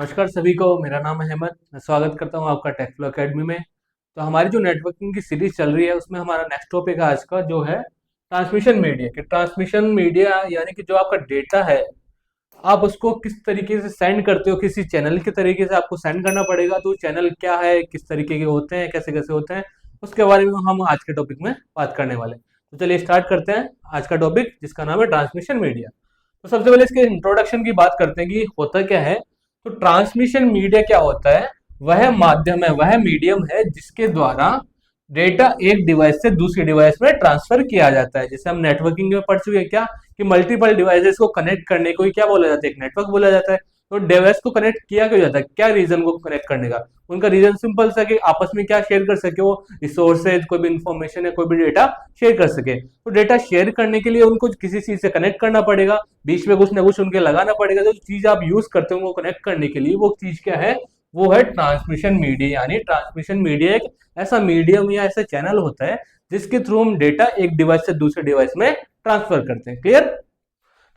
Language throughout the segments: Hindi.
नमस्कार सभी को, मेरा नाम है हेमंत। मैं स्वागत करता हूं आपका टेकफ्लो एकेडमी में। तो हमारी जो नेटवर्किंग की सीरीज चल रही है उसमें हमारा नेक्स्ट टॉपिक है आज का, जो है ट्रांसमिशन मीडिया। कि ट्रांसमिशन मीडिया यानी कि जो आपका डेटा है, आप उसको किस तरीके से सेंड करते हो, किसी चैनल के तरीके से आपको सेंड करना पड़ेगा। तो चैनल क्या है, किस तरीके के होते हैं, कैसे कैसे होते हैं, उसके बारे में हम आज के टॉपिक में बात करने वाले हैं। तो चलिए स्टार्ट करते हैं आज का टॉपिक, जिसका नाम है ट्रांसमिशन मीडिया। तो सबसे पहले इसके इंट्रोडक्शन की बात करते हैं कि होता क्या है। तो ट्रांसमिशन मीडिया क्या होता है? वह माध्यम है, वह मीडियम है जिसके द्वारा डेटा एक डिवाइस से दूसरी डिवाइस में ट्रांसफर किया जाता है। जैसे हम नेटवर्किंग में पढ़ चुके हैं क्या, कि मल्टीपल डिवाइसेस को कनेक्ट करने को ही क्या बोला जाता है, एक नेटवर्क बोला जाता है। तो डिवाइस को कनेक्ट किया क्यों जाता है, क्या रीजन को कनेक्ट करने का? उनका रीजन सिंपल सा कि आपस में क्या शेयर कर सके, वो रिसोर्सेज, कोई भी इंफॉर्मेशन या कोई भी डेटा शेयर कर सके। तो डेटा शेयर करने के लिए उनको किसी चीज से कनेक्ट करना पड़ेगा, बीच में कुछ ना कुछ उनके लगाना पड़ेगा। जो चीज आप यूज करते हो वो कनेक्ट करने के लिए, वो चीज क्या है, वो है ट्रांसमिशन मीडिया। यानी ट्रांसमिशन मीडिया एक ऐसा मीडियम या ऐसा चैनल होता है जिसके थ्रू हम डेटा एक डिवाइस से दूसरे डिवाइस में ट्रांसफर करते हैं। क्लियर?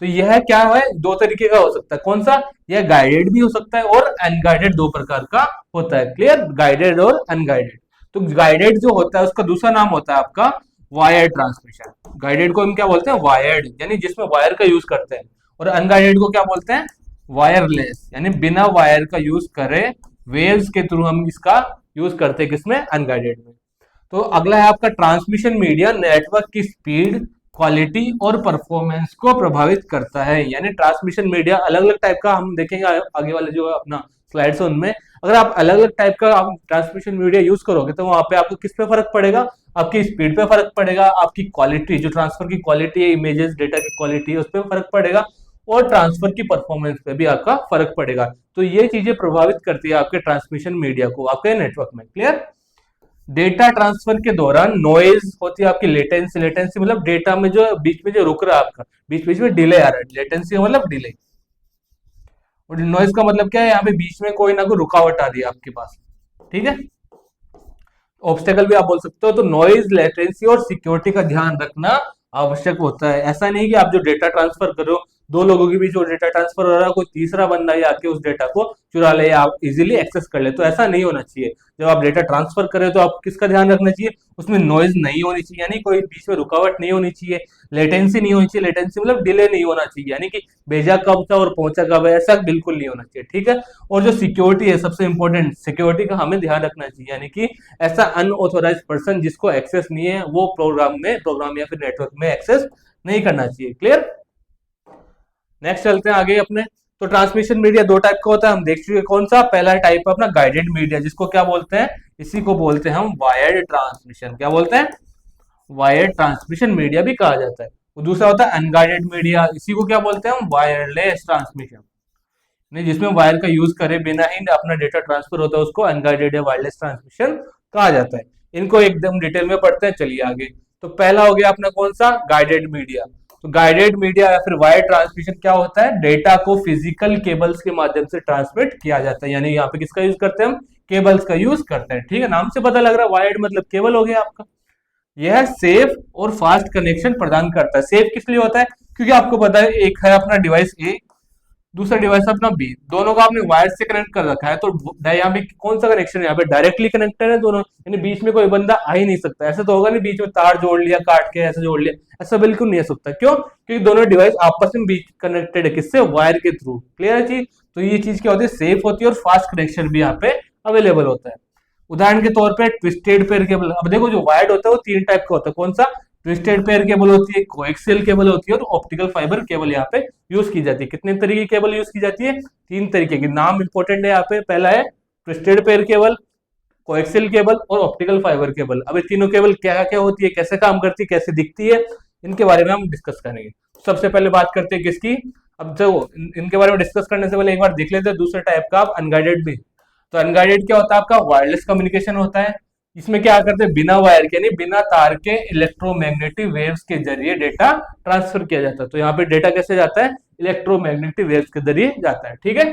तो यह क्या है, दो तरीके का हो सकता है। कौन सा? यह गाइडेड भी हो सकता है और अनगाइडेड, दो प्रकार का होता है। क्लियर? गाइडेड और अनगाइडेड। तो गाइडेड जो होता है उसका दूसरा नाम होता है आपका वायर्ड ट्रांसमिशन। गाइडेड को हम क्या बोलते हैं? वायर्ड, यानी जिसमें वायर का यूज करते हैं। और अनगाइडेड को क्या बोलते हैं? वायरलेस, यानी बिना वायर का यूज करे, वेव्स के थ्रू हम इसका यूज करते हैं। किसमें? अनगाइडेड में। तो अगला है आपका ट्रांसमिशन मीडिया नेटवर्क की स्पीड, क्वालिटी और परफॉर्मेंस को प्रभावित करता है। यानी ट्रांसमिशन मीडिया अलग अलग टाइप का हम देखेंगे आगे वाले जो अपना स्लाइड्स है उनमें। अगर आप अलग अलग टाइप का आप ट्रांसमिशन मीडिया यूज करोगे तो वहां पे आपको किस पे फर्क पड़ेगा? आपकी स्पीड पे फर्क पड़ेगा, आपकी क्वालिटी, जो ट्रांसफर की क्वालिटी है, इमेजेस डेटा की क्वालिटी है, उस पर फर्क पड़ेगा, और ट्रांसफर की परफॉर्मेंस पे भी आपका फर्क पड़ेगा। तो ये चीजें प्रभावित करती है आपके ट्रांसमिशन मीडिया को आपके नेटवर्क में। क्लियर? डेटा ट्रांसफर के दौरान नॉइज होती है आपकी, लेटेंसी। लेटेंसी मतलब डेटा में जो बीच में जो रुक रहा है आपका, बीच बीच में डिले आ रहा है। लेटेंसी मतलब डिले। और नॉइज का मतलब क्या है, यहाँ पे बीच में कोई ना कोई रुकावट आ रही है आपके पास। ठीक है? ऑब्स्टेकल भी आप बोल सकते हो। तो नॉइज, लेटेंसी और सिक्योरिटी का ध्यान रखना आवश्यक होता है। ऐसा नहीं कि आप जो डेटा ट्रांसफर कर रहे हो, दो लोगों के बीच जो डेटा ट्रांसफर हो रहा है, कोई तीसरा बंदा ही आके उस डेटा को चुरा ले या आप इजीली एक्सेस कर ले। तो ऐसा नहीं होना चाहिए। जब आप डेटा ट्रांसफर करें तो आप किसका ध्यान रखना चाहिए? उसमें नॉइज नहीं होनी चाहिए, यानी कोई बीच में रुकावट नहीं होनी चाहिए। लेटेंसी नहीं होनी चाहिए, लेटेंसी मतलब डिले नहीं होना चाहिए, यानी कि भेजा कब था और पहुंचा कब है, ऐसा बिल्कुल नहीं होना चाहिए। ठीक है? और जो सिक्योरिटी है, सबसे इंपॉर्टेंट, सिक्योरिटी का हमें ध्यान रखना चाहिए। यानी कि ऐसा अनऑथोराइज पर्सन जिसको एक्सेस नहीं है, वो प्रोग्राम या फिर नेटवर्क में एक्सेस नहीं करना चाहिए। क्लियर? नेक्स्ट चलते हैं आगे अपने। तो ट्रांसमिशन मीडिया दो टाइप का होता है, हम देख चुके। कौन सा? पहला टाइप अपना गाइडेड मीडिया, जिसको क्या बोलते हैं? इसी को बोलते हैं हम वायर्ड ट्रांसमिशन। क्या बोलते हैं? वायर्ड ट्रांसमिशन मीडिया भी कहा जाता है। और दूसरा होता है अनगाइडेड मीडिया, इसी को क्या बोलते हैं हम? Wireless transmission. नहीं, जिसमें वायर का यूज करे बिना ही अपना डेटा ट्रांसफर होता है, उसको अनगाइडेड या वायरलेस ट्रांसमिशन कहा जाता है। इनको एकदम डिटेल में पढ़ते हैं। चलिए आगे। तो पहला हो गया अपना कौन सा? Guided media. तो गाइडेड मीडिया या फिर वायर ट्रांसमिशन क्या होता है? डेटा को फिजिकल केबल्स के माध्यम से ट्रांसमिट किया जाता है। यानी यहाँ पे किसका यूज करते हैं हम? केबल्स का यूज करते हैं। ठीक है? नाम से पता लग रहा है, वायर्ड मतलब केबल हो गया आपका। यह सेफ और फास्ट कनेक्शन प्रदान करता है। सेफ किस लिए होता है? क्योंकि आपको पता है, एक है अपना डिवाइस ए, दूसरा डिवाइस अपना बी, दोनों का आपने वायर से कनेक्ट कर रखा है। तो यहाँ पे कौन सा कनेक्शन है? यहाँ पे डायरेक्टली कनेक्टेड है दोनों, यानी बीच में कोई बंदा आ ही नहीं सकता। ऐसा तो होगा नहीं बीच में तार जोड़ लिया, काट के ऐसे जोड़ लिया, ऐसा बिल्कुल नहीं हो सकता। क्यों? क्योंकि दोनों डिवाइस आपस में बीच कनेक्टेड है। किससे? वायर के थ्रू। क्लियर है चीज? तो ये चीज क्या होती है? सेफ होती है और फास्ट कनेक्शन भी यहाँ पे अवेलेबल होता है। उदाहरण के तौर पे ट्विस्टेड पेयर केबल। अब देखो, जो वायर्ड होता है वो तीन टाइप का होता है। कौन सा? ट्विस्टेड पेयर केबल होती है, कोएक्सियल केबल होती है, और ऑप्टिकल फाइबर केबल यहाँ पे यूज की जाती है। कितने तरीके की केबल यूज की जाती है? तीन तरीके की। नाम इंपॉर्टेंट है यहाँ पे। पहला है twisted pair cable, coaxial cable और ऑप्टिकल फाइबर केबल। अब ये तीनों केबल क्या क्या होती है, कैसे काम करती है, कैसे दिखती है, इनके बारे में हम डिस्कस करेंगे। सबसे पहले बात करते हैं किसकी। अब जो इनके बारे में डिस्कस करने से पहले एक बार देख लेते हैं दूसरे टाइप का, अनगाइडेड भी। तो अनगाइडेड क्या होता है? आपका वायरलेस कम्युनिकेशन होता है। इसमें क्या करते हैं? बिना वायर के, यानी बिना तार के, इलेक्ट्रोमैग्नेटिक वेव्स के जरिए डेटा ट्रांसफर किया जाता है। तो यहाँ पे डेटा कैसे जाता है? इलेक्ट्रोमैग्नेटिक वेव्स के जरिए जाता है। ठीक है?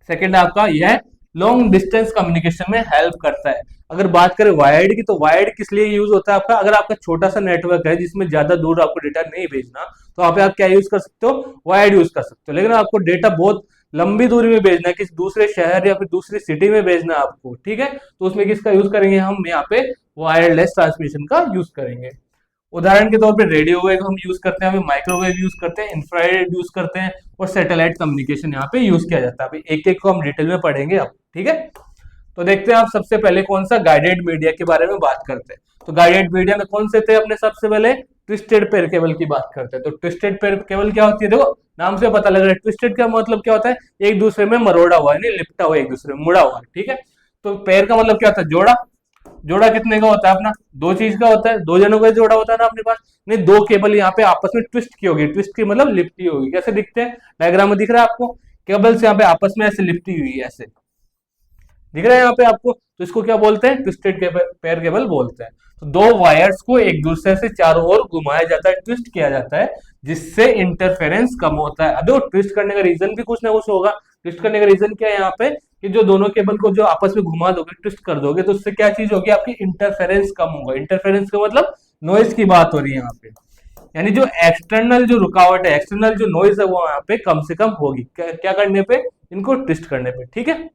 सेकेंड आपका यह लॉन्ग डिस्टेंस कम्युनिकेशन में हेल्प करता है। अगर बात करें वायर्ड की, तो वायर्ड किस लिए यूज होता है आपका? अगर आपका छोटा सा नेटवर्क है जिसमें ज्यादा दूर आपको डेटा नहीं भेजना, तो वहां पे आप क्या यूज कर सकते हो? वायर्ड यूज कर सकते हो। लेकिन आपको डेटा बहुत लंबी दूरी में भेजना है, किसी दूसरे शहर या फिर दूसरी सिटी में भेजना है आपको, ठीक है, तो उसमें किसका यूज करेंगे हम यहाँ पे, वायरलेस ट्रांसमिशन का यूज करेंगे। उदाहरण के तौर पे रेडियो वेव हम यूज करते हैं, हमें माइक्रोवेव यूज करते हैं, इंफ्रारेड यूज करते हैं, और सैटेलाइट कम्युनिकेशन यहाँ पे यूज किया जाता है। अभी एक एक को हम डिटेल में पढ़ेंगे अब, ठीक है। तो देखते हैं आप सबसे पहले कौन सा गाइडेड मीडिया के बारे में बात करते हैं। तो गाइडेड मीडिया में कौन से थे अपने, सबसे पहले ट्विस्टेड पेयर केबल की बात करते हैं। तो ट्विस्टेड पेयर केबल क्या होती है, देखो नाम से पता लग रहा है, ट्विस्टेड का मतलब क्या होता है, एक दूसरे में मरोड़ा हुआ है, नहीं लिपटा हुआ, एक दूसरे में मुड़ा हुआ है, ठीक है। तो पेयर का मतलब क्या होता है, जोड़ा। जोड़ा कितने का होता है अपना, दो चीज का होता है, दो जनों का जोड़ा होता है ना अपने पास। नहीं, दो केबल यहाँ पे आपस में ट्विस्ट की होगी, ट्विस्ट की मतलब लिपटी होगी। कैसे दिखते हैं, डायग्राम में दिख रहा है आपको, केबल्स यहाँ पे आपस में ऐसे लिपटी हुई है, ऐसे दिख रहा है यहाँ पे आपको। तो इसको क्या बोलते हैं, ट्विस्टेड पेयर केबल बोलते हैं। तो दो वायर्स को एक दूसरे से चारों ओर घुमाया जाता है, ट्विस्ट किया जाता है, जिससे इंटरफेरेंस कम होता है। अब देखो ट्विस्ट करने का रीजन भी कुछ ना कुछ होगा। ट्विस्ट करने का रीजन क्या है यहाँ पे, कि जो दोनों केबल को जो आपस में घुमा दोगे, ट्विस्ट कर दोगे, तो उससे क्या चीज होगी, आपकी इंटरफेरेंस कम होगा। इंटरफेरेंस का मतलब नॉइज की बात हो रही है यहाँ पे, यानी जो एक्सटर्नल जो रुकावट है, एक्सटर्नल जो नॉइज है, वो यहाँ पे कम से कम होगी। क्या करने पे, इनको ट्विस्ट करने पे, ठीक है।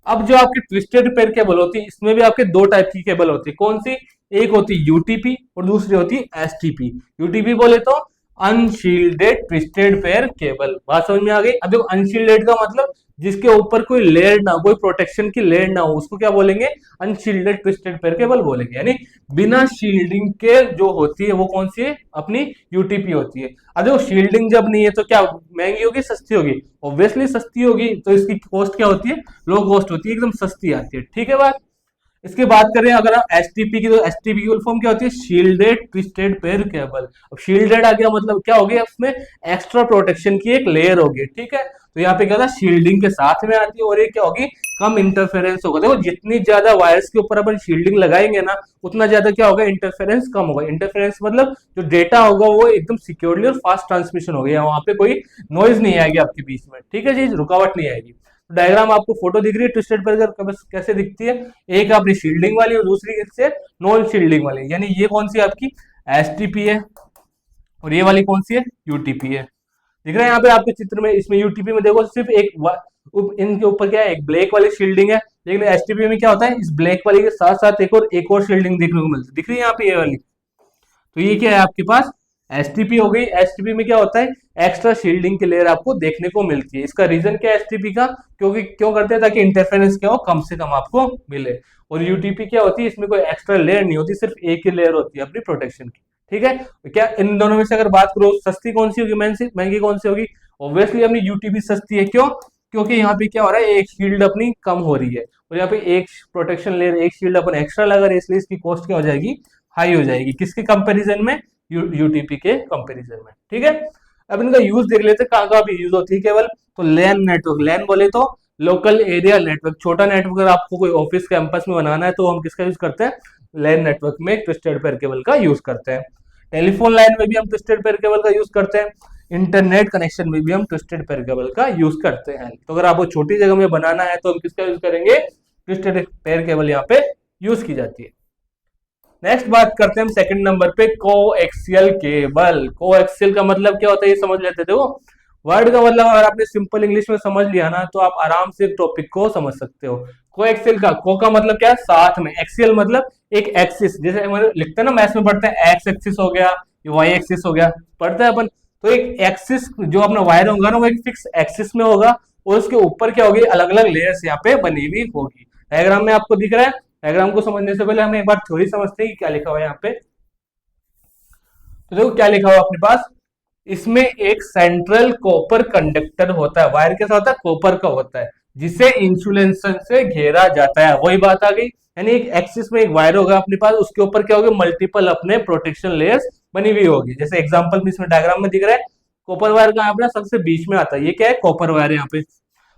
अब जो आपकी ट्विस्टेड पेयर केबल होती है, इसमें भी आपके दो टाइप की केबल होती है। कौन सी, एक होती है यूटीपी और दूसरी होती है एसटीपी। यूटीपी बोले तो अनशील्डेड ट्विस्टेड पेयर केबल, बात समझ में आ गई। अब देखो अनशील्डेड का मतलब जिसके ऊपर कोई लेयर ना हो, कोई प्रोटेक्शन की लेयर ना हो, उसको क्या बोलेंगे, अनशील्डेड ट्विस्टेड पेयर केबल बोलेंगे। यानी बिना शील्डिंग के जो होती है वो कौन सी है, अपनी यूटीपी होती है। अब देखो शील्डिंग जब नहीं है तो क्या महंगी होगी, सस्ती होगी, ऑब्वियसली सस्ती होगी। तो इसकी कॉस्ट क्या होती है, लो कॉस्ट होती है, एकदम सस्ती आती है, ठीक है बात। इसकी बात करें अगर हम एसटीपी की, तो एसटीपी की फुल फॉर्म क्या होती है, शील्डेड ट्विस्टेड पेयर केबल। अब शील्डेड आ गया मतलब क्या हो गया, उसमें एक्स्ट्रा प्रोटेक्शन की एक लेयर होगी, ठीक है। तो यहाँ पे क्या था, शील्डिंग के साथ में आती है, और ये क्या होगी, कम इंटरफेरेंस होगा। देखो जितनी ज्यादा वायर्स के ऊपर अपन शील्डिंग लगाएंगे ना, उतना ज्यादा क्या होगा, इंटरफेरेंस कम होगा। इंटरफेरेंस मतलब जो डेटा होगा वो एकदम सिक्योरली और फास्ट ट्रांसमिशन होगा, वहां पे कोई नॉइज नहीं आएगी आपके बीच में, ठीक है जी, रुकावट नहीं आएगी। डायग्राम आपको फोटो दिख रही है ट्विस्टेड पेयर कैसे दिखती है, एक आपकी शील्डिंग वाली और दूसरी से नॉन शील्डिंग वाली। यानी ये कौन सी आपकी एसटीपी है और ये वाली कौन सी है, यूटीपी है। दिख रहा है यहाँ पे आपके चित्र में, इसमें यूटीपी में देखो सिर्फ इनके ऊपर क्या है, एक ब्लैक वाली शील्डिंग है, लेकिन एसटीपी में क्या होता है, इस ब्लैक वाली के साथ साथ एक और शील्डिंग देखने को मिलती है, दिख रही है यहाँ पे ये वाली। तो ये क्या है आपके पास, एसटीपी हो गई। एसटीपी में क्या होता है, एक्स्ट्रा शील्डिंग की लेयर आपको देखने को मिलती है। इसका रीजन क्या है एसटीपी का, क्योंकि क्यों करते हैं, ताकि इंटरफेरेंस क्या हो, कम से कम आपको मिले। और यूटीपी क्या होती है, इसमें कोई एक्स्ट्रा लेयर नहीं होती, सिर्फ एक ही लेयर होती है अपनी प्रोटेक्शन की, ठीक है। क्या इन दोनों में से अगर बात करो, सस्ती कौन सी होगी, महंगी कौन सी होगी, ऑब्वियसली अपनी यूटीपी सस्ती है। क्यों, क्योंकि यहाँ पे क्या हो रहा है, एक शील्ड अपनी कम हो रही है, और यहाँ पे एक प्रोटेक्शन लेयर, एक शील्ड अपन एक्स्ट्रा लगा रहे हैं, इसलिए इसकी कॉस्ट क्या हो जाएगी, हाई हो जाएगी। किसके कंपैरिजन में, यूटीपी के कंपैरिजन में, ठीक है। अब इनका यूज देख लेते हैं, कहाँ कहाँ पे यूज होती है केवल। तो लैन नेटवर्क, लैन बोले तो लोकल एरिया नेटवर्क, छोटा नेटवर्क अगर आपको कोई ऑफिस कैंपस में बनाना है तो हम किसका यूज करते हैं, लैन नेटवर्क में ट्विस्टेड पेयर केबल का यूज करते हैं। टेलीफोन लाइन में भी हम ट्विस्टेड पेयर केबल का यूज करते हैं। इंटरनेट कनेक्शन में भी हम ट्विस्टेड पेयर केबल का यूज करते हैं। तो अगर आपको छोटी जगह में बनाना है तो हम किसका यूज करेंगे, ट्विस्टेड पेयर केबल यहाँ पे यूज की जाती है। नेक्स्ट बात करते हैं हम सेकंड नंबर पे, कोएक्सियल केबल। कोएक्सियल का मतलब क्या होता है ये समझ लेते थे। वो वर्ड का मतलब अगर आपने सिंपल इंग्लिश में समझ लिया ना, तो आप आराम से टॉपिक को समझ सकते हो। कोएक्सियल का को का मतलब क्या है, साथ में। एक्सियल मतलब एक एक्सिस, जैसे हम लिखते हैं ना, मैथ्स में पढ़ते हैं, एक्स एक्सिस हो गया, वाई एक्सिस हो गया, पढ़ते हैं अपन। तो एक एक्सिस जो अपना वायर होगा ना, वो एक फिक्स एक्सिस में होगा, और उसके ऊपर क्या होगी, अलग अलग लेयर्स यहाँ पे बनी हुई होगी। डायग्राम में आपको दिख रहा है। डायग्राम को समझने से पहले हमें एक बार थ्योरी समझते हैं कि क्या लिखा हुआ है यहाँ पे। तो देखो क्या लिखा हुआ अपने पास, इसमें एक सेंट्रल कॉपर कंडक्टर होता है, वायर कैसा होता है, कॉपर का होता है, जिसे इंसुलेशन से घेरा जाता है। वही बात आ गई, यानी एक एक्सिस में एक वायर होगा अपने पास, उसके ऊपर क्या होगा, मल्टीपल अपने प्रोटेक्शन लेयर्स बनी हुई होगी। जैसे एग्जांपल में इसमें डायग्राम में दिख रहा है, कॉपर वायर का अपना सबसे बीच में आता है, ये क्या है, कॉपर वायर है यहाँ पे।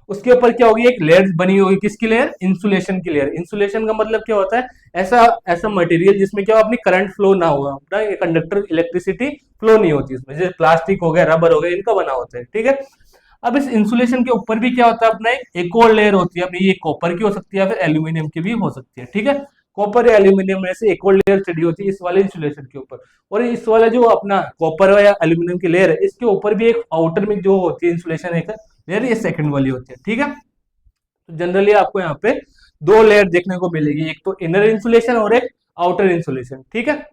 उसके ऊपर क्या होगी, एक लेयर बनी होगी, किसकी लेयर, इंसुलेशन की लेयर। इंसुलेशन का मतलब क्या होता है, ऐसा ऐसा मटेरियल जिसमें क्या अपनी करंट फ्लो ना होगा, अपना ये कंडक्टर इलेक्ट्रिसिटी फ्लो नहीं होती उसमें, जैसे प्लास्टिक हो गया, रबर हो गया, इनका बना होता है, ठीक है। अब इस इंसुलेशन के ऊपर भी क्या होता है, अपना एक और लेयर होती है अपनी, ये कॉपर की हो सकती है या फिर एल्यूमिनियम की भी हो सकती है, ठीक है। कॉपर या एल्यूमिनियम में से एक और लेयर चढ़ी होती है इस वाले इंसुलेशन के ऊपर। और इस वाला जो अपना कॉपर या एल्यूमिनियम की लेयर है, इसके ऊपर भी एक आउटर में जो होती है इंसुलेशन, एक लेयर ये सेकंड वाली होती है, ठीक है। तो जनरली आपको यहाँ पे दो लेयर देखने को मिलेगी, एक तो इनर इंसुलेशन और एक आउटर इंसुलेशन, ठीक है।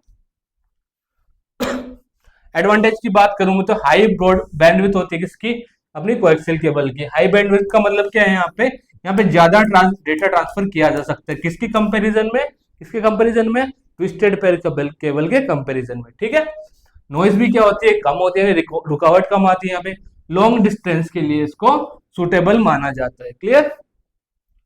एडवांटेज की बात करूंगा तो हाई ब्रॉड बैंडविड्थ होती है किसकी, अपनी कोएक्सियल केबल की। हाई बैंडविड्थ का मतलब क्या है, यहाँ पे ज्यादा डेटा ट्रांसफर किया जा सकता है, किसकी कंपैरिजन में, किसके कंपैरिजन में, ट्विस्टेड पेयर केबल के कंपैरिजन में, ठीक है। नॉइज भी क्या होती है, कम होती है, रुकावट कम आती है, यहाँ पे लॉन्ग डिस्टेंस के लिए इसको सुटेबल माना जाता है, क्लियर।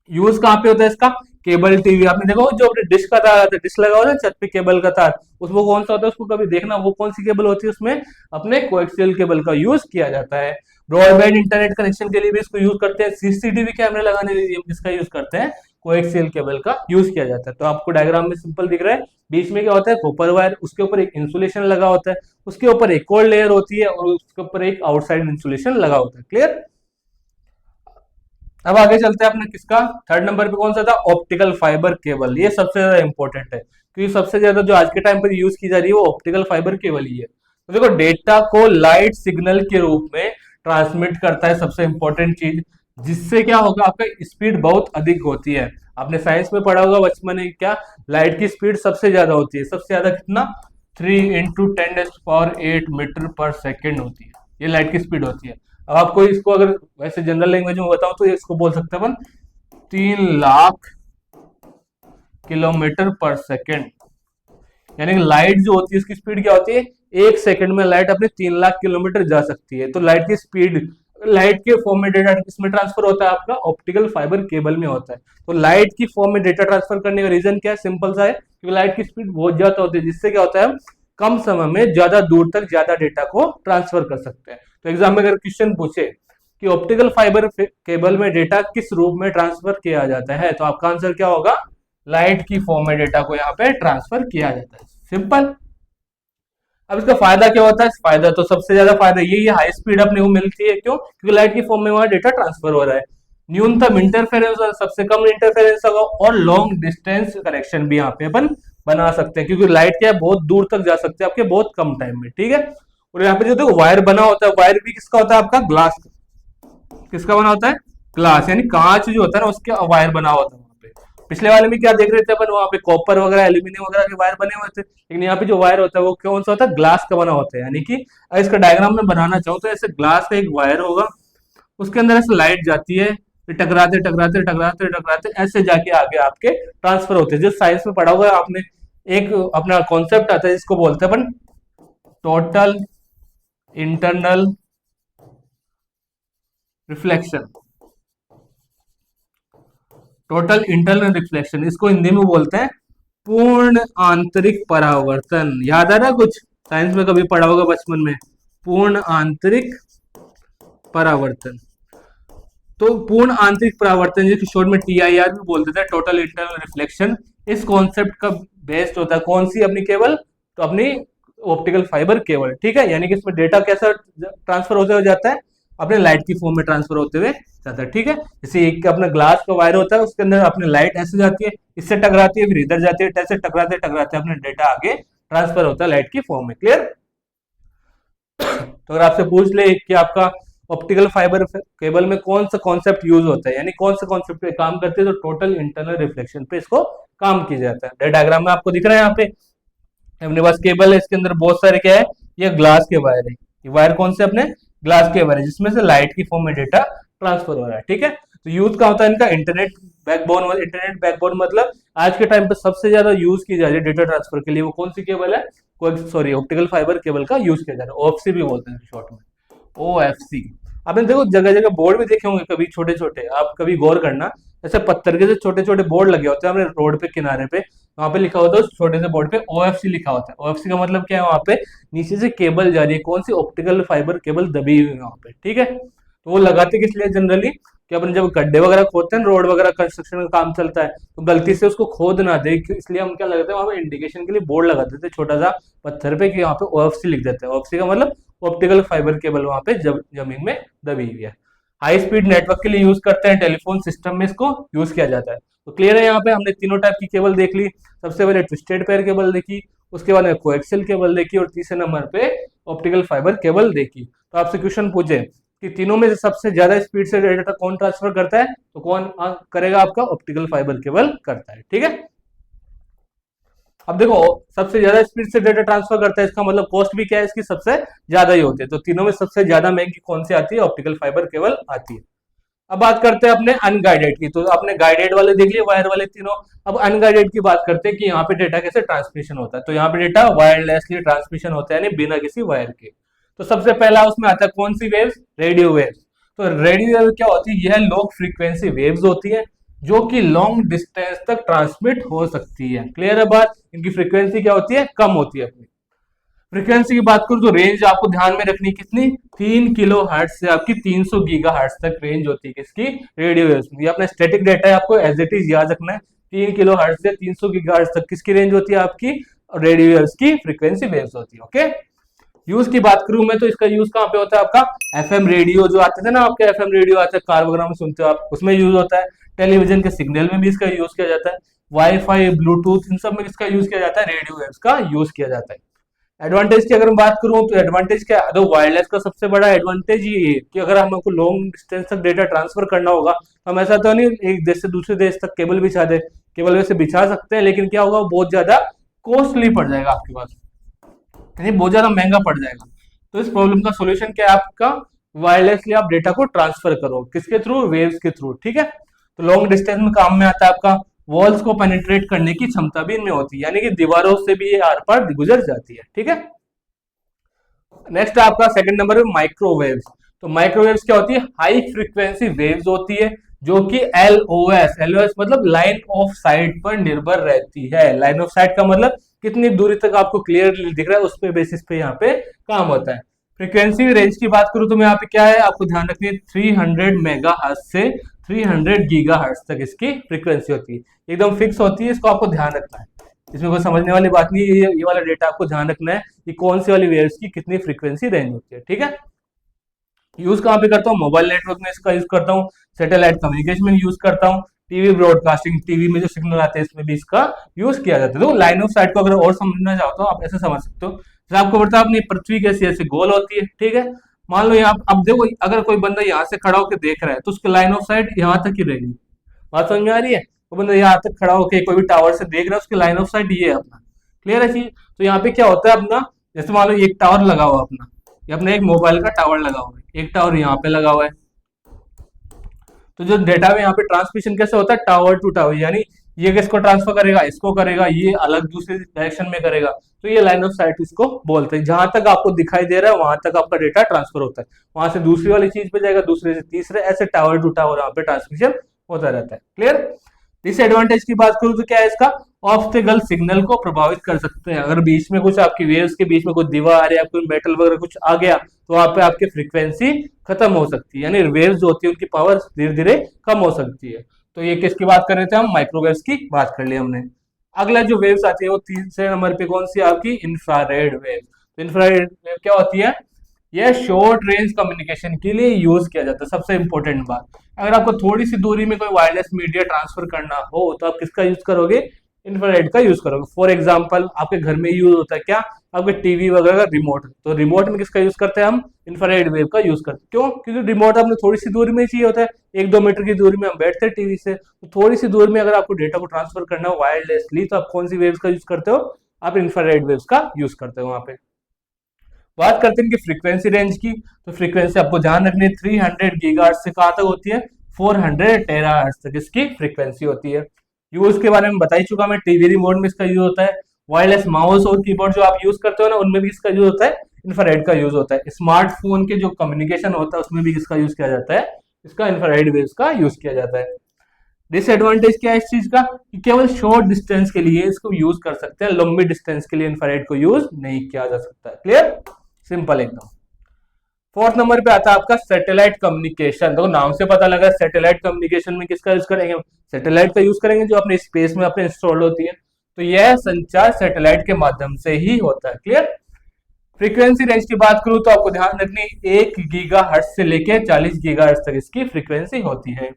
यूज कहाँ पे होता है इसका, केबल टीवी, आपने देखो जो अपने डिश का तार, डिश लगा होता है छत पे केबल का तार, उसमें कौन सा होता है, उसको कभी देखना वो कौन सी केबल होती है, उसमें अपने कोएक्सियल केबल का यूज किया जाता है। ब्रॉडबैंड इंटरनेट कनेक्शन के लिए भी इसको यूज करते हैं, सीसीटीवी कैमरे लगाने के लिए इसका यूज करते हैं, कोएक्सियल केबल का यूज किया जाता है। तो आपको डायग्राम में सिंपल दिख रहा है, बीच में क्या होता है, कॉपर वायर, उसके ऊपर एक इंसुलेशन लगा होता है, उसके ऊपर एक और लेयर होती है और उसके ऊपर एक आउटसाइड इंसुलेशन लगा होता है, क्लियर। अब आगे चलते हैं अपने किसका, थर्ड नंबर पे कौन सा था, ऑप्टिकल फाइबर केबल। ये सबसे ज्यादा इंपॉर्टेंट है क्योंकि सबसे ज्यादा जो आज के टाइम पर यूज की जा रही है वो ऑप्टिकल फाइबर केबल ही है। तो देखो डेटा को लाइट सिग्नल के रूप में ट्रांसमिट करता है, सबसे इंपॉर्टेंट चीज, जिससे क्या होगा, आपका स्पीड बहुत अधिक होती है। आपने साइंस में पढ़ा होगा बचपन में, क्या लाइट की स्पीड सबसे ज्यादा होती है, सबसे ज्यादा कितना, 3 × 10⁸ मीटर पर सेकेंड होती है, ये लाइट की स्पीड होती है। अब आपको इसको अगर वैसे जनरल लैंग्वेज में बताऊं तो इसको बोल सकते हैं अपन 3 लाख किलोमीटर पर सेकेंड, यानी कि लाइट जो होती है उसकी स्पीड क्या होती है, एक सेकंड में लाइट अपने 3 लाख किलोमीटर जा सकती है। तो लाइट की स्पीड, लाइट के फॉर्म में डेटा किसमें ट्रांसफर होता है, आपका ऑप्टिकल फाइबर केबल में होता है। तो लाइट की फॉर्म में डेटा ट्रांसफर करने का रीजन क्या है, सिंपल सा है, क्योंकि लाइट की स्पीड बहुत ज्यादा होती है, जिससे क्या होता है, कम समय में ज्यादा दूर तक ज्यादा डेटा को ट्रांसफर कर सकते हैं। तो एग्जाम में अगर क्वेश्चन पूछे कि ऑप्टिकल फाइबर केबल में डेटा किस रूप में ट्रांसफर किया जाता है, तो आपका आंसर क्या होगा, लाइट की फॉर्म में डेटा को यहाँ पे ट्रांसफर किया जाता है, सिंपल। अब इसका फायदा क्या होता है, फायदा तो सबसे ज्यादा फायदा यही है, हाई स्पीड अपने को मिलती है, क्यों, क्योंकि लाइट की फॉर्म में वहां डेटा ट्रांसफर हो रहा है। न्यूनतम इंटरफेरेंस, सबसे कम इंटरफेरेंस होगा, और लॉन्ग डिस्टेंस कनेक्शन भी यहाँ पे अपन बना सकते हैं, क्योंकि लाइट क्या है, बहुत दूर तक जा सकते हैं आपके बहुत कम टाइम में, ठीक है। और यहाँ पे जो देखो वायर बना होता है, वायर भी किसका होता है, आपका ग्लास, किसका बना होता है, ग्लास, यानी कांच जो होता है ना उसके वायर बना होता है। वहां पे पिछले वाले में क्या देख रहे थे अपन, वहां पे कॉपर वगैरह एल्यूमिनियम वगैरह के वायर बने हुए थे, लेकिन यहाँ पे जो वायर होता है वो कौन सा होता है, ग्लास का बना होता है। यानी कि अगर इसका डायग्राम में बनाना चाहूँ तो ऐसे ग्लास का एक वायर होगा, उसके अंदर ऐसे लाइट जाती है, फिर टकराते टकराते टकराते टकराते ऐसे जाके आगे आपके ट्रांसफर होते हैं। जो साइंस में पढ़ा होगा आपने, एक अपना कॉन्सेप्ट आता है जिसको बोलते हैं अपन total internal reflection, total internal reflection, इसको हिंदी में बोलते हैं पूर्ण आंतरिक परावर्तन। याद आ रहा है कुछ, साइंस में कभी पढ़ा होगा बचपन में, पूर्ण आंतरिक परावर्तन। तो पूर्ण आंतरिक परावर्तन जिसको शॉर्ट में TIR भी बोलते थे, टोटल इंटरनल रिफ्लेक्शन, इस कॉन्सेप्ट का बेस्ड होता है कौन सी, अपनी केबल, तो अपनी ऑप्टिकल फाइबर केबल, ठीक है। यानी कि इसमें डेटा कैसा ट्रांसफर होते हुए जाता है, अपने लाइट की फॉर्म में ट्रांसफर होते हुए जाता है, ठीक है। जैसे एक अपना ग्लास का वायर होता है, उसके अंदर अपनी लाइट ऐसे जाती है, इससे टकराती है, फिर इधर जाती है, ऐसे टकराते टकराते अपने डेटा आगे ट्रांसफर होता है लाइट की फॉर्म में, क्लियर। तो अगर आपसे पूछ ले कि आपका ऑप्टिकल फाइबर केबल में कौन सा कॉन्सेप्ट यूज होता है, यानी कौन सा कॉन्सेप्ट पे काम करते हैं, तो टोटल इंटरनल रिफ्लेक्शन पे इसको काम किया जाता है। डायग्राम में आपको दिख रहा है, यहाँ पे अपने पास केबल है, इसके अंदर बहुत सारे क्या है, ये ग्लास के वायर है, ये वायर कौन से, अपने ग्लास के वायर है, जिसमें से लाइट की फॉर्म में डेटा ट्रांसफर हो रहा है, ठीक है। तो यूज का होता है इनका इंटरनेट बैकबोन, इंटरनेट बैकबोन मतलब आज के टाइम पे सबसे ज्यादा यूज की जा रही है डेटा ट्रांसफर के लिए, वो कौन सी केबल है, सॉरी ऑप्टिकल फाइबर केबल का यूज किया जा रहा है, OFC भी बोलते हैं शॉर्ट में, OFC। आपने देखो जगह जगह बोर्ड भी देखे होंगे कभी छोटे छोटे, आप कभी गौर करना, ऐसे पत्थर के जो छोटे छोटे बोर्ड लगे होते हैं हमने रोड पे किनारे पे, वहां पे लिखा होता है उस छोटे से बोर्ड पे OFC लिखा होता है। OFC का मतलब क्या है, वहां पे नीचे से केबल जा रही है, कौन सी, ऑप्टिकल फाइबर केबल दबी हुई है वहां पे, ठीक है। तो वो लगाते किस लिए जनरली, कि अपन जब गड्ढे वगैरह खोदते हैं, रोड वगैरह कंस्ट्रक्शन का काम चलता है, तो गलती से उसको खोद ना दे, इसलिए हम क्या लगाते हैं, वहां पे इंडिकेशन के लिए बोर्ड लगा देते हैं छोटा सा पत्थर पे, कि वहां पे OFC लिख देते हैं। OFC का मतलब ऑप्टिकल फाइबर केबल वहां पे जमीन में दबी हुई है। हाई स्पीड नेटवर्क के लिए यूज करते हैं, टेलीफोन सिस्टम में इसको यूज किया जाता है। तो क्लियर है, यहाँ पे हमने तीनों टाइप की केबल देख ली, सबसे पहले ट्विस्टेड पेयर केबल देखी, उसके बाद में कोएक्सियल केबल देखी, और तीसरे नंबर पे ऑप्टिकल फाइबर केबल देखी। तो आपसे क्वेश्चन पूछे कि तीनों में से सबसे ज्यादा स्पीड से डेटा कौन ट्रांसफर करता है, तो कौन करेगा, आपका ऑप्टिकल फाइबर केबल करता है। ठीक है, अब देखो सबसे ज्यादा स्पीड से डेटा ट्रांसफर करता है, इसका मतलब कॉस्ट भी क्या है इसकी, सबसे ज्यादा ही होती है। तो तीनों में सबसे ज्यादा महंगी कौन सी आती है, ऑप्टिकल फाइबर केबल आती है। अब बात करते हैं अपने अनगाइडेड की। तो आपने गाइडेड वाले देख लिए, वायर वाले तीनों। अब अनगाइडेड की बात करते हैं कि यहाँ पे डेटा कैसे ट्रांसमिशन होता है। तो यहाँ पे डेटा वायरलेसली ट्रांसमिशन होता है, यानी बिना किसी वायर के। तो सबसे पहला उसमें आता है कौन सी वेव्स, रेडियो वेव्स। तो रेडियो वेव क्या होती है, यह लो फ्रीक्वेंसी वेव्स होती है जो कि लॉन्ग डिस्टेंस तक ट्रांसमिट हो सकती है। क्लियर है बात, इनकी फ्रीक्वेंसी क्या होती है, कम होती है। अपनी फ्रीक्वेंसी की बात करूं तो रेंज आपको ध्यान में रखनी कितनी, 3 किलो हर्ट्ज से आपकी 300 गीगा हर्ट्ज तक रेंज होती है किसकी, रेडियो वेव्स। ये अपना स्टैटिक डेटा है, आपको एज इट इज याद रखना है। 3 किलो हर्ट्ज से 300 गीगा हर्ट्ज तक किसकी रेंज होती है, आपकी रेडियो वेव्स की फ्रीक्वेंसी वेव्स होती है। ओके, यूज की बात करूं मैं तो इसका यूज कहाँ पे होता है, आपका एफएम रेडियो जो आते थे ना, आपके एफएम रेडियो आते हैं कार वगैरह में सुनते हो आप, उसमें यूज होता है। टेलीविजन के सिग्नल में भी इसका यूज किया जाता है। वाईफाई, ब्लूटूथ, इन सब में इसका यूज किया जाता है, रेडियो वेव्स का यूज किया जाता है। एडवांटेज की अगर मैं बात करूं तो एडवांटेज क्या है, तो वायरलेस का सबसे बड़ा एडवांटेज ये है कि अगर हमको लॉन्ग डिस्टेंस तक डेटा ट्रांसफर करना होगा तो हम ऐसा तो नहीं एक देश से दूसरे देश तक केबल बिछा दे, केबल वैसे बिछा सकते हैं, लेकिन क्या होगा, बहुत ज्यादा कॉस्टली पड़ जाएगा आपके पास, यानी बहुत ज्यादा महंगा पड़ जाएगा। तो इस प्रॉब्लम का सोल्यूशन क्या है आपका, वायरलेसली आप डेटा को ट्रांसफर करो, किसके थ्रू, वेव्स के थ्रू। ठीक है, तो लॉन्ग डिस्टेंस में काम में आता है आपका, वॉल्स को पेनिट्रेट करने की क्षमता भी इनमें होती है, यानी कि दीवारों से भी ये आर पार गुजर जाती है। ठीक है, नेक्स्ट आपका सेकंड नंबर है माइक्रोवेव्स। तो माइक्रोवेव्स क्या होती है, हाई फ्रीक्वेंसी वेव्स होती है जो कि एलओएस, एलओएस मतलब लाइन ऑफ साइट पर निर्भर रहती है। लाइन ऑफ साइट का मतलब कितनी दूरी तक आपको क्लियरली दिख रहा है, उस पे बेसिस पे यहाँ पे काम होता है। फ्रीक्वेंसी रेंज की बात करूं तो मैं यहाँ पे क्या है, आपको ध्यान रखनी है 300 मेगा हर्ट्ज से 300 गीगा हर्ट्ज तक इसकी फ्रीक्वेंसी होती है, एकदम फिक्स होती है, इसको आपको ध्यान रखना है। इसमें कोई समझने वाली बात नहीं है, ये वाला डेटा आपको ध्यान रखना है कि कौन सी वाली वेव्स की कितनी फ्रीक्वेंसी रेंज होती है। ठीक है, यूज कहाँ पे करता हूँ, मोबाइल नेटवर्क में इसका यूज करता हूँ, सैटेलाइट कम्युनिकेशन में यूज करता हूँ, टीवी ब्रॉडकास्टिंग, टीवी में जो सिग्नल आते हैं इसमें भी इसका यूज किया जाता है। तो लाइन ऑफ साइट को अगर और समझना चाहते हो आप ऐसे समझ सकते हो, जैसे आपको पता है अपनी पृथ्वी कैसी ऐसे गोल होती है। ठीक है, मान लो यहाँ अब देखो, अगर कोई बंदा यहाँ से खड़ा होकर देख रहा है तो उसकी लाइन ऑफ साइट यहाँ तक ही रहेगी। बात समझ में आ रही है, तो बंदा यहाँ तक खड़ा होकर कोई भी टावर से देख रहा है, उसकी लाइन ऑफ साइट ये है अपना। क्लियर है चीज, तो यहाँ पे क्या होता है अपना, जैसे मान लो एक टावर लगा हुआ अपना, ये अपने एक मोबाइल का टावर लगा हुआ है, एक टावर यहाँ पे लगा हुआ है। तो जो डेटा में यहाँ पे ट्रांसमिशन कैसे होता है, टावर टू टावर, यानी ये किसको ट्रांसफर करेगा, इसको करेगा, ये अलग दूसरे डायरेक्शन में करेगा। तो ये लाइन ऑफ साइट इसको बोलते हैं, जहां तक आपको दिखाई दे रहा है वहां तक आपका डेटा ट्रांसफर होता है, वहां से दूसरी वाली चीज पे जाएगा, दूसरे से तीसरे, ऐसे टावर टू टावर यहाँ पे ट्रांसमिशन होता रहता है। क्लियर, डिसएडवांटेज की बात करूं तो क्या है इसका, ऑब्स्टेकल सिग्नल को प्रभावित कर सकते हैं। अगर बीच में कुछ आपकी वेव्स के बीच में कोई दीवार या कोई मेटल वगैरह कुछ आ गया तो वहां पे आपकी फ्रीक्वेंसी खत्म हो सकती है, यानी वेव्स जो होती है उनकी पावर धीरे धीरे कम हो सकती है। तो ये किसकी बात कर रहे थे हम, माइक्रोवेव्स की बात कर ली हमने। अगला जो वेव्स आती है वो तीसरे नंबर पे कौन सी आपकी, इंफ्रारेड वेव। तो इंफ्रारेड वेव क्या होती है, यह शॉर्ट रेंज कम्युनिकेशन के लिए यूज किया जाता है। सबसे इंपॉर्टेंट बात, अगर आपको थोड़ी सी दूरी में कोई वायरलेस मीडिया ट्रांसफर करना हो तो आप किसका यूज करोगे, इंफ्रारेड का यूज करोगे। फॉर एग्जांपल आपके घर में यूज होता है क्या, आपके टीवी वगैरह का रिमोट, तो रिमोट में किसका यूज करते हैं हम, इंफ्रारेड वेव का यूज करते हैं। क्यों, क्योंकि रिमोट आपने थोड़ी सी दूरी में चाहिए होता है, 1-2 मीटर की दूरी में हम बैठते हैं टीवी से, तो थोड़ी सी दूर में अगर आपको डेटा को ट्रांसफर करना हो वायरलेसली तो आप कौन सी वेव्स का यूज करते हो, आप इंफ्रारेड वेव्स का यूज करते हो वहां पे। बात करते हैं कि फ्रीक्वेंसी रेंज की, तो फ्रीक्वेंसी आपको ध्यान रखनी है 300 गीगाहर्ट्ज से कहां तक होती है, 400 टेराहर्ट्ज तक इसकी फ्रीक्वेंसी होती है। यूज के बारे में बता ही चुका मैं, टीवी रिमोट में इसका यूज होता है, वायरलेस माउस और कीबोर्ड जो आप यूज करते हो ना उनमें भी इसका यूज होता है, इंफ्रारेड का यूज होता है। स्मार्टफोन के जो कम्युनिकेशन होता है उसमें भी इसका यूज किया जाता है, इसका इंफ्रारेड वेव्स का यूज किया जाता है। डिसएडवांटेज क्या है इस चीज का, कि केवल शॉर्ट डिस्टेंस के लिए इसको यूज कर सकते हैं, लंबी डिस्टेंस के लिए इंफ्रारेड को यूज नहीं किया जा सकता। क्लियर, सिंपल एकदम। फोर्थ नंबर पे आता है आपका सैटेलाइट कम्युनिकेशन। देखो नाम से पता लगा सैटेलाइट कम्युनिकेशन में किसका यूज करेंगे, सैटेलाइट का यूज करेंगे जो अपने स्पेस में अपने इंस्टॉल होती है। तो यह संचार सैटेलाइट के माध्यम से ही होता है। क्लियर, फ्रीक्वेंसी रेंज की बात करूं तो आपको ध्यान रखनी 1 गीगाहर्ट्ज से लेकर 40 गीगाहर्ट्ज तक इसकी फ्रीक्वेंसी होती है।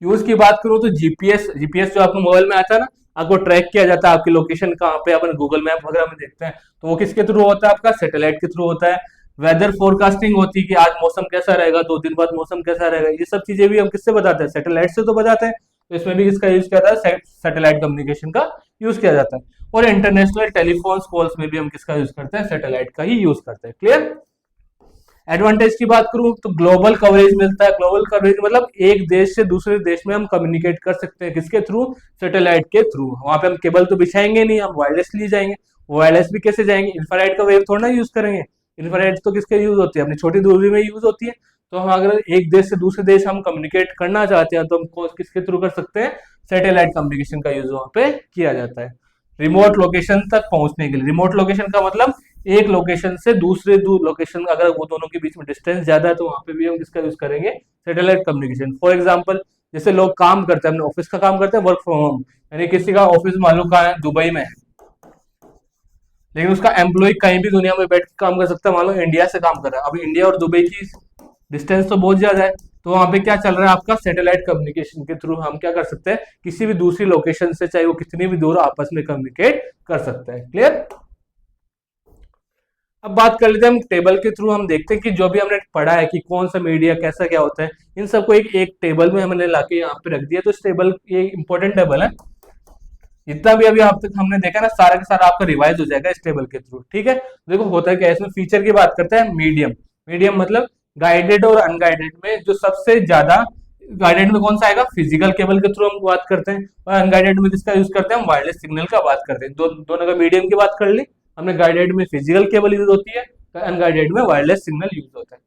यूज की बात करूं तो जीपीएस, जीपीएस जो आपको मोबाइल में आता है ना, आपको ट्रैक किया जाता है आपकी लोकेशन कहाँ पे, अपन गूगल मैप वगैरह में देखते हैं, तो वो किसके थ्रू होता है, आपका सैटेलाइट के थ्रू होता है। वेदर फोरकास्टिंग होती है कि आज मौसम कैसा रहेगा, 2 दिन बाद मौसम कैसा रहेगा, ये सब चीजें भी हम किससे बताते हैं, सैटेलाइट से तो बताते हैं। तो इसमें भी किसका यूज किया जाता है, सैटेलाइट कम्युनिकेशन का यूज किया जाता है। और इंटरनेशनल टेलीफोन कॉल्स में भी हम किसका यूज करते हैं, सैटेलाइट का ही यूज करते हैं। क्लियर। एडवांटेज की बात करूं तो ग्लोबल कवरेज मिलता है। ग्लोबल कवरेज मतलब एक देश से दूसरे देश में हम कम्युनिकेट कर सकते हैं, किसके थ्रू, सैटेलाइट के थ्रू। वहां पे हम केबल तो बिछाएंगे नहीं, हम वायरलेसली जाएंगे। वायरलेस भी कैसे जाएंगे, इंफ्रारेड का वेव थोड़ा ना यूज करेंगे। इंफ्रारेड तो किसके यूज होती है, अपनी छोटी दूरी में यूज होती है। तो हम अगर एक देश से दूसरे देश हम कम्युनिकेट करना चाहते हैं तो हम किसके थ्रू कर सकते हैं, सैटेलाइट कम्युनिकेशन का यूज वहां पे किया जाता है। रिमोट लोकेशन तक पहुंचने के लिए, रिमोट लोकेशन का मतलब एक लोकेशन से दूसरे लोकेशन, अगर वो दोनों के बीच में डिस्टेंस ज्यादा है तो वहां पे भी हम किसका यूज करेंगे, सैटेलाइट कम्युनिकेशन। फॉर एग्जांपल जैसे लोग काम करते हैं, अपने ऑफिस का काम करते हैं, वर्क फ्रॉम होम, यानी किसी का ऑफिस मान लो कहाँ है, दुबई में है, लेकिन उसका एम्प्लॉय कहीं भी दुनिया में बैठ के काम कर सकता है। मान लो इंडिया से काम कर रहा है, अब इंडिया और दुबई की डिस्टेंस तो बहुत ज्यादा है, तो वहां पे क्या चल रहा है, आपका सैटेलाइट कम्युनिकेशन के थ्रू हम क्या कर सकते हैं, किसी भी दूसरी लोकेशन से, चाहे वो कितनी भी दूर, आपस में कम्युनिकेट कर सकते हैं। क्लियर। अब बात कर लेते हैं हम टेबल के थ्रू, हम देखते हैं कि जो भी हमने पढ़ा है कि कौन सा मीडिया कैसा क्या होता है, इन सबको एक एक टेबल में हमने लाके यहाँ पे रख दिया। तो इस टेबल, ये इंपॉर्टेंट टेबल है, जितना भी अभी आप तक हमने देखा ना, सारा का सारा आपका रिवाइज हो जाएगा इस टेबल के थ्रू। ठीक है। देखो होता है क्या, इसमें फीचर की बात करते हैं, मीडियम। मीडियम मतलब गाइडेड और अनगाइडेड में जो सबसे ज्यादा, गाइडेड में कौन सा आएगा, फिजिकल केबल के थ्रू हम बात करते हैं, और अनगाइडेड में किसका यूज करते हैं, हम वायरलेस सिग्नल का बात करते हैं। दोनों का मीडियम की बात कर ली हमने, गाइडेड में फिजिकल केबल यूज होती है, अनगाइडेड में वायरलेस सिग्नल यूज होता है।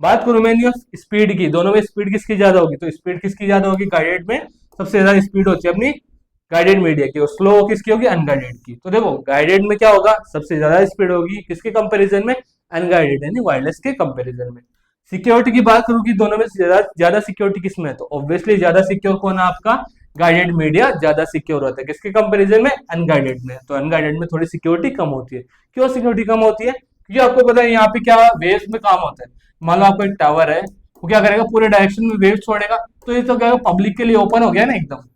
बात करूं मैं स्पीड की, दोनों में स्पीड किसकी ज्यादा होगी, तो स्पीड किसकी ज्यादा होगी, गाइडेड में सबसे ज्यादा स्पीड होती है अपनी गाइडेड मीडिया की, और स्लो किसकी होगी, अनगाइडेड की। तो देखो गाइडेड में क्या होगा, सबसे ज्यादा स्पीड होगी किसके कंपैरिजन में, अनगाइडेड यानी वायरलेस के कंपैरिजन में। सिक्योरिटी की बात करूं कि दोनों में ज्यादा ज्यादा सिक्योरिटी किसमें है, तो ऑब्वियसली ज्यादा सिक्योर कौन है, आपका गाइडेड मीडिया ज्यादा सिक्योर होता है, किसके कंपैरिजन में, अनगाइडेड में। तो अनगाइडेड में थोड़ी सिक्योरिटी कम होती है। क्यों सिक्योरिटी कम होती है, क्योंकि आपको पता है यहाँ पे क्या वेव्स में काम होता है। मान लो आपको एक टावर है, वो क्या करेगा, पूरे डायरेक्शन में वेव छोड़ेगा, तो ये तो क्या पब्लिक के लिए ओपन हो गया ना एकदम,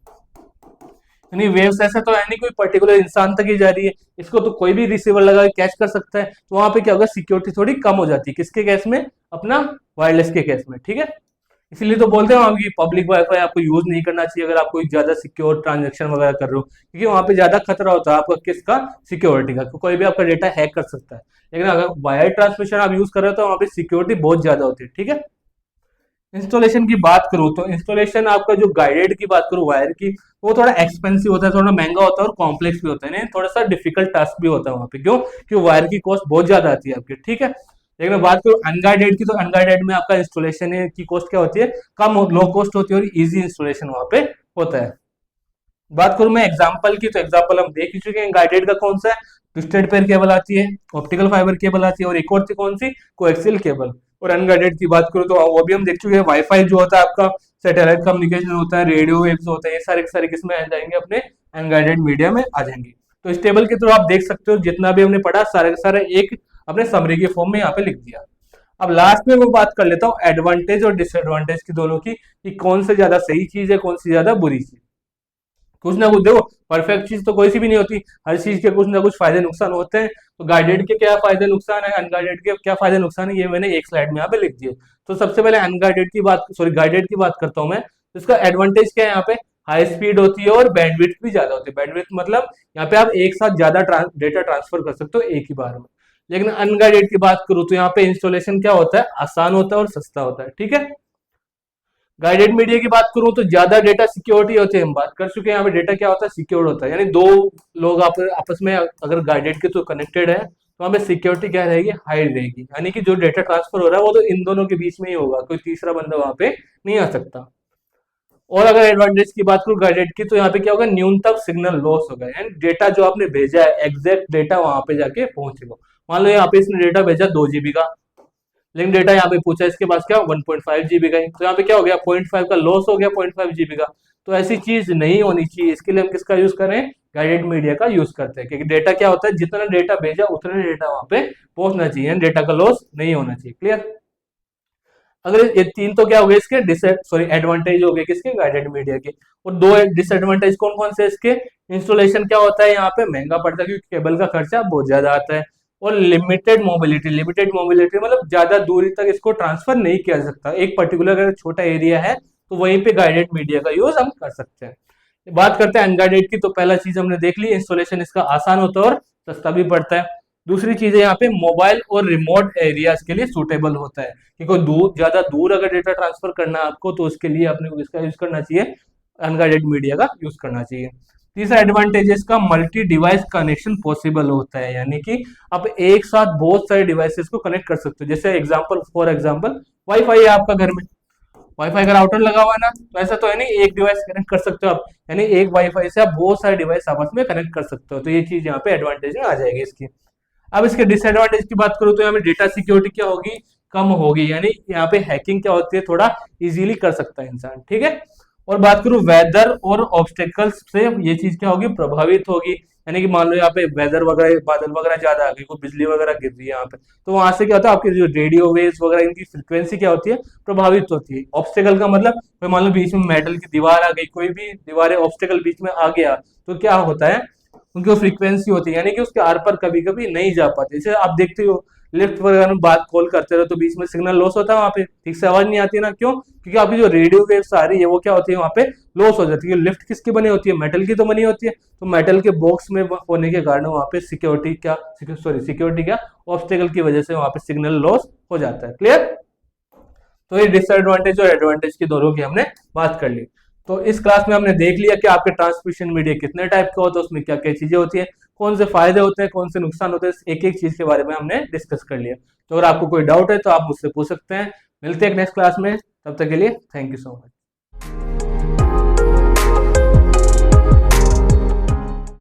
यानी वेव्स ऐसा तो है नहीं कोई पर्टिकुलर इंसान तक ही जा रही है, इसको तो कोई भी रिसीवर लगा के कैच कर सकता है। तो वहां पे क्या होगा, सिक्योरिटी थोड़ी कम हो जाती है, किसके केस में, अपना वायरलेस के केस में। ठीक है। इसीलिए तो बोलते हैं वहां की पब्लिक वाईफाई आपको यूज नहीं करना चाहिए अगर आप कोई ज्यादा सिक्योर ट्रांजेक्शन वगैरह कर रहे हो, क्योंकि वहां पे ज्यादा खतरा होता है आपका किसका, सिक्योरिटी का, कोई भी आपका डेटा हैक कर सकता है। लेकिन अगर वायर ट्रांसमिशन आप यूज कर रहे हो तो वहां पे सिक्योरिटी बहुत ज्यादा होती है। ठीक है। इंस्टॉलेशन की बात करूं तो इंस्टॉलेशन आपका जो गाइडेड की बात करूं वायर की, वो थोड़ा एक्सपेंसिव होता है, थोड़ा महंगा होता है और कॉम्प्लेक्स भी होता है, नहीं थोड़ा सा डिफिकल्ट टास्क भी होता है वहां पे। क्यों, क्योंकि वायर की कॉस्ट बहुत ज्यादा आती है आपकी। ठीक है। लेकिन मैं बात करूं अनगाइडेड की, तो अनगाइडेड में आपका इंस्टॉलेशन की कॉस्ट क्या होती है, कम, लो कॉस्ट होती है और इजी इंस्टॉलेशन वहां पे होता है। बात करूं मैं एग्जांपल की, तो एग्जांपल हम देख ही चुके हैं, गाइडेड का कौन सा है, ट्विस्टेड पेयर केबल आती है, ऑप्टिकल फाइबर केबल आती है, और एक और थी कौन सी, कोएक्सियल केबल। और अनगाइडेड की बात करूं तो वो भी हम देख चुके हैं, वाईफाई जो होता है आपका, सैटेलाइट कम्युनिकेशन होता है, रेडियो वेव्स होते हैं, ये सारे के सारे किसमें आ जाएंगे, अपने अनगाइडेड मीडिया में आ जाएंगे। तो इस टेबल के थ्रू आप देख सकते हो जितना भी हमने पढ़ा सारे का सारा एक अपने समरी के फॉर्म में यहाँ पे लिख दिया। अब लास्ट में मैं बात कर लेता हूँ एडवांटेज और डिसएडवांटेज की दोनों की, कि कौन से ज्यादा सही चीज है, कौन सी ज्यादा बुरी चीज। कुछ ना कुछ देखो, परफेक्ट चीज तो कोई सी भी नहीं होती, हर चीज के कुछ ना कुछ फायदे नुकसान होते हैं। तो गाइडेड के क्या फायदे नुकसान है, अनगाइडेड के क्या फायदे नुकसान है, ये मैंने एक स्लाइड में यहाँ पे लिख दिए। तो सबसे पहले अनगाइडेड की बात, सॉरी गाइडेड की बात करता हूँ मैं। तो इसका एडवांटेज क्या है, यहाँ पे हाई स्पीड होती है और बैंडविड्थ भी ज्यादा होती है। बैंडविड्थ मतलब यहाँ पे आप एक साथ ज्यादा डेटा ट्रांसफर कर सकते हो एक ही बार में। लेकिन अनगाइडेड की बात करूँ तो यहाँ पे इंस्टॉलेशन क्या होता है, आसान होता है और सस्ता होता है। ठीक है। गाइडेड मीडिया की बात करूं तो ज्यादा डेटा सिक्योरिटी होती है, हम बात कर चुके हैं, यहाँ पे डेटा क्या होता है, सिक्योर होता है, यानी दो लोग आपस में अगर गाइडेड के थ्रू कनेक्टेड है तो वहाँ पे सिक्योरिटी क्या रहेगी, हाई रहेगी, यानी कि जो डेटा ट्रांसफर हो रहा है वो तो इन दोनों के बीच में ही होगा, कोई तीसरा बंदा वहां पे नहीं आ सकता। और अगर एडवांटेज की बात करूं गाइडेड की, तो यहाँ पे क्या होगा, न्यूनतम सिग्नल लॉस होगा, यानी डेटा जो आपने भेजा है एग्जैक्ट डेटा वहां पे जाके पहुंचेगा। मान लो यहाँ पे इसने डेटा भेजा 2 GB का, लेकिन डेटा यहाँ पे पूछा इसके पास क्या 1.5 GB का ही, तो यहाँ पे क्या हो गया, 0.5 का लॉस हो गया, 0.5 GB का। तो ऐसी चीज नहीं होनी चाहिए, इसके लिए हम किसका यूज करें, गाइडेड मीडिया का यूज करते हैं, क्योंकि डेटा क्या होता है, जितना डेटा भेजा उतना डेटा वहां पे पहुंचना चाहिए, डेटा का लॉस नहीं होना चाहिए। क्लियर। अगर ये तीन तो क्या हो गए इसके सॉरी एडवांटेज हो गए किसके, गाइडेड मीडिया के। और दो डिसएडवांटेज कौन कौन से इसके, इंस्टॉलेशन क्या होता है यहाँ पे महंगा पड़ता है, क्योंकि केबल का खर्चा बहुत ज्यादा आता है। और लिमिटेड मोबिलिटी मतलब ज्यादा दूरी तक इसको ट्रांसफर नहीं किया जा सकता। एक पर्टिकुलर अगर छोटा एरिया है तो वहीं पे गाइडेड मीडिया का यूज हम कर सकते हैं। बात करते हैं अनगाइडेड की, तो पहला चीज हमने देख ली, इंस्टॉलेशन इसका आसान होता है और सस्ता भी पड़ता है। दूसरी चीज है यहाँ पे मोबाइल और रिमोट एरियाज के लिए सूटेबल होता है कि कोई ज्यादा दूर अगर डेटा ट्रांसफर करना है आपको तो उसके लिए आपने इसका यूज करना चाहिए, अनगाइडेड मीडिया का यूज करना चाहिए। तीसरा एडवांटेज है इसका मल्टी डिवाइस कनेक्शन पॉसिबल होता है, यानी कि आप एक साथ बहुत सारे डिवाइसेस को कनेक्ट कर सकते हो। जैसे फॉर एग्जांपल वाईफाई है आपका घर में, वाईफाई का राउटर लगा हुआ है ना, तो ऐसा तो है नहीं एक डिवाइस कनेक्ट कर सकते हो आप, यानी एक वाईफाई से आप बहुत सारे डिवाइस आपस में कनेक्ट कर सकते हो। तो ये चीज यहाँ पे एडवांटेज में आ जाएगी इसकी। अब इसके डिसएडवांटेज की बात करूँ तो यहाँ पे डेटा सिक्योरिटी क्या होगी, कम होगी, यानी यहाँ पे हैकिंग क्या होती है थोड़ा इजीली कर सकता है इंसान, ठीक है। और बात करूँ वेदर और ऑब्स्टेकल्स से, ये चीज क्या होगी, प्रभावित होगी, यानी कि मान लो यहाँ पे वेदर वगैरह बादल वगैरह ज्यादा आ गई, कोई बिजली वगैरह गिर रही है यहाँ पे, तो वहां से क्या होता है आपकी जो रेडियो वेव्स वगैरह इनकी फ्रिक्वेंसी क्या होती है, प्रभावित होती है। ऑब्स्टेकल का मतलब कोई मान लो बीच में मेटल की दीवार आ गई, कोई भी दीवार ऑब्स्टेकल बीच में आ गया तो क्या होता है, उनकी वो फ्रीक्वेंसी होती है, यानी कि उसके आर पर कभी कभी नहीं जा पाते। जैसे आप देखते हो लिफ्ट वगैरह में बात कॉल करते रहो तो बीच में सिग्नल लॉस होता है, वहां पे ठीक से आवाज नहीं आती है ना, क्यों, क्योंकि आपकी जो रेडियो वेव्स आ रही है वो क्या होती है वहां पे लॉस हो जाती है। लिफ्ट किसकी बनी होती है, मेटल की तो बनी होती है, तो मेटल के बॉक्स में होने के कारण वहां पे सिक्योरिटी क्या ऑब्स्टेकल की वजह से वहां पे सिग्नल लॉस हो जाता है। क्लियर। तो ये डिसएडवांटेज और एडवांटेज की दोनों की हमने बात कर ली। तो इस क्लास में हमने देख लिया कि आपके ट्रांसमिशन मीडिया कितने टाइप का होता है, उसमें क्या क्या चीजें होती है, कौन से फायदे होते हैं, कौन से नुकसान होते हैं, एक एक चीज के बारे में हमने डिस्कस कर लिया। तो अगर आपको कोई डाउट है तो आप मुझसे पूछ सकते हैं। मिलते हैं नेक्स्ट क्लास में, तब तक के लिए थैंक यू सो मच।